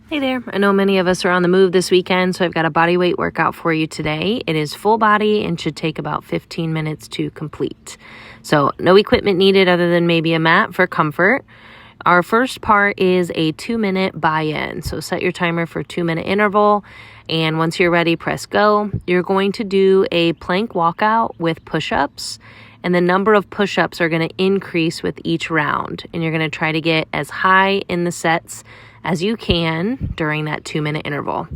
Hey there. I know many of us are on the move this weekend, so I've got a body weight workout for you today. It is full body and should take about 15 minutes to complete. So no equipment needed other than maybe a mat for comfort. Our first part is a 2-minute buy-in. So set your timer for a 2-minute interval. And once you're ready, press go. You're going to do a plank walkout with push-ups. And the number of push-ups are going to increase with each round. And you're going to try to get as high in the sets as you can during that 2-minute interval.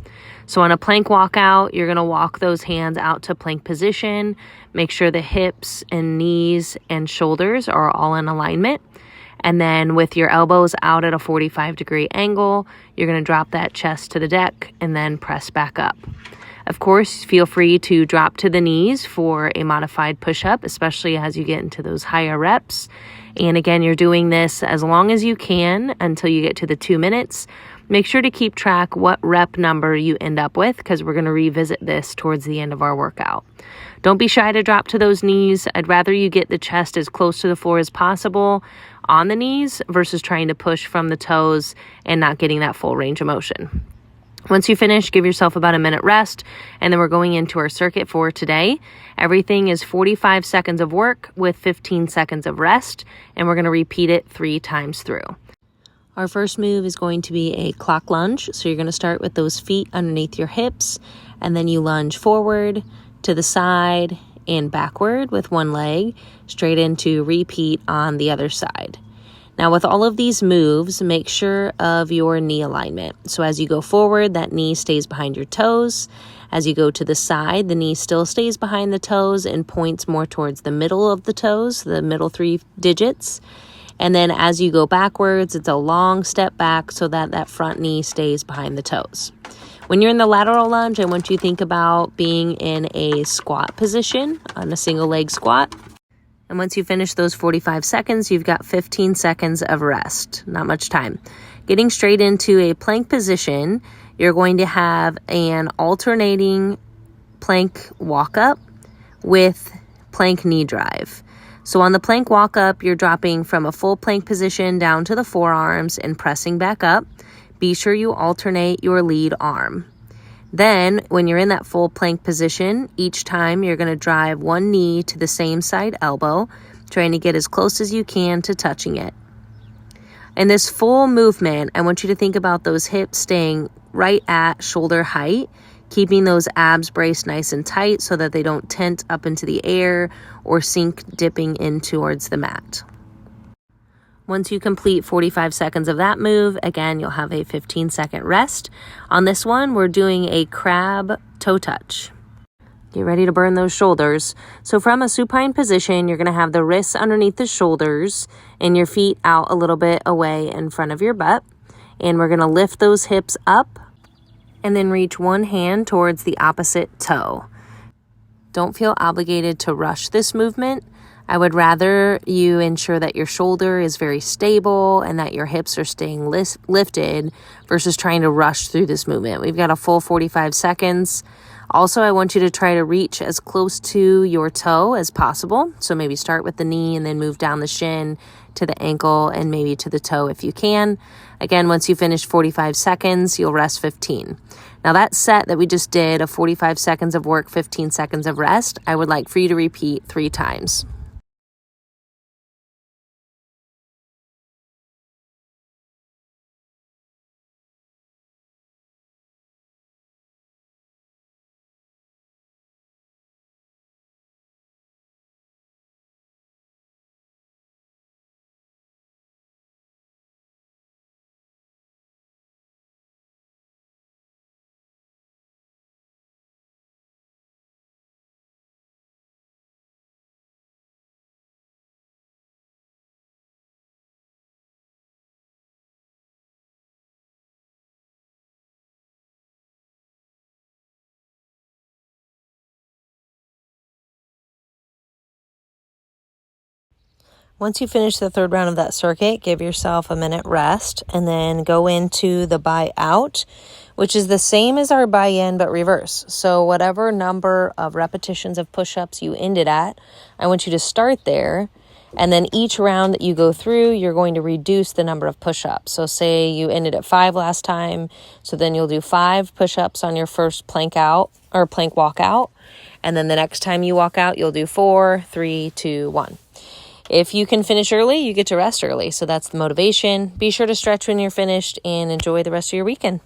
So on a plank walkout, you're going to walk those hands out to plank position. Make sure the hips and knees and shoulders are all in alignment. And then with your elbows out at a 45-degree angle, you're going to drop that chest to the deck and then press back up. Of course, feel free to drop to the knees for a modified push-up, especially as you get into those higher reps. And again, you're doing this as long as you can until you get to the 2 minutes. Make sure to keep track what rep number you end up with, because we're going to revisit this towards the end of our workout. Don't be shy to drop to those knees. I'd rather you get the chest as close to the floor as possible on the knees versus trying to push from the toes and not getting that full range of motion. Once you finish, give yourself about a minute rest, and then we're going into our circuit for today. Everything is 45 seconds of work with 15 seconds of rest, and we're going to repeat it 3 times through. Our first move is going to be a clock lunge. So you're going to start with those feet underneath your hips, and then you lunge forward, to the side, and backward with one leg, straight into repeat on the other side. Now with all of these moves, make sure of your knee alignment. So as you go forward, that knee stays behind your toes. As you go to the side, the knee still stays behind the toes and points more towards the middle of the toes, the middle 3 digits. And then as you go backwards, it's a long step back so that that front knee stays behind the toes. When you're in the lateral lunge, I want you to think about being in a squat position on a single leg squat. And once you finish those 45 seconds, you've got 15 seconds of rest. Not much time. Getting straight into a plank position, you're going to have an alternating plank walk up with plank knee drive. So on the plank walk up, you're dropping from a full plank position down to the forearms and pressing back up. Be sure you alternate your lead arm. Then, when you're in that full plank position, each time you're going to drive one knee to the same side elbow, trying to get as close as you can to touching it. In this full movement, I want you to think about those hips staying right at shoulder height, keeping those abs braced nice and tight so that they don't tent up into the air or sink dipping in towards the mat. Once you complete 45 seconds of that move, again, you'll have a 15-second rest. On this one, we're doing a crab toe touch. Get ready to burn those shoulders. So from a supine position, you're going to have the wrists underneath the shoulders and your feet out a little bit away in front of your butt. And we're going to lift those hips up and then reach one hand towards the opposite toe. Don't feel obligated to rush this movement. I would rather you ensure that your shoulder is very stable and that your hips are staying lifted versus trying to rush through this movement. We've got a full 45 seconds. Also, I want you to try to reach as close to your toe as possible. So maybe start with the knee and then move down the shin to the ankle and maybe to the toe if you can. Again, once you finish 45 seconds, you'll rest 15. Now that set that we just did of 45 seconds of work, 15 seconds of rest, I would like for you to repeat 3 times. Once you finish the 3rd round of that circuit, give yourself a minute rest and then go into the buy out, which is the same as our buy in but reverse. So whatever number of repetitions of push-ups you ended at, I want you to start there And then each round that you go through, you're going to reduce the number of push-ups. So say you ended at 5 last time, so then you'll do 5 push-ups on your first plank out or plank walk out. And then the next time you walk out, you'll do 4, 3, 2, 1. If you can finish early, you get to rest early. So that's the motivation. Be sure to stretch when you're finished and enjoy the rest of your weekend.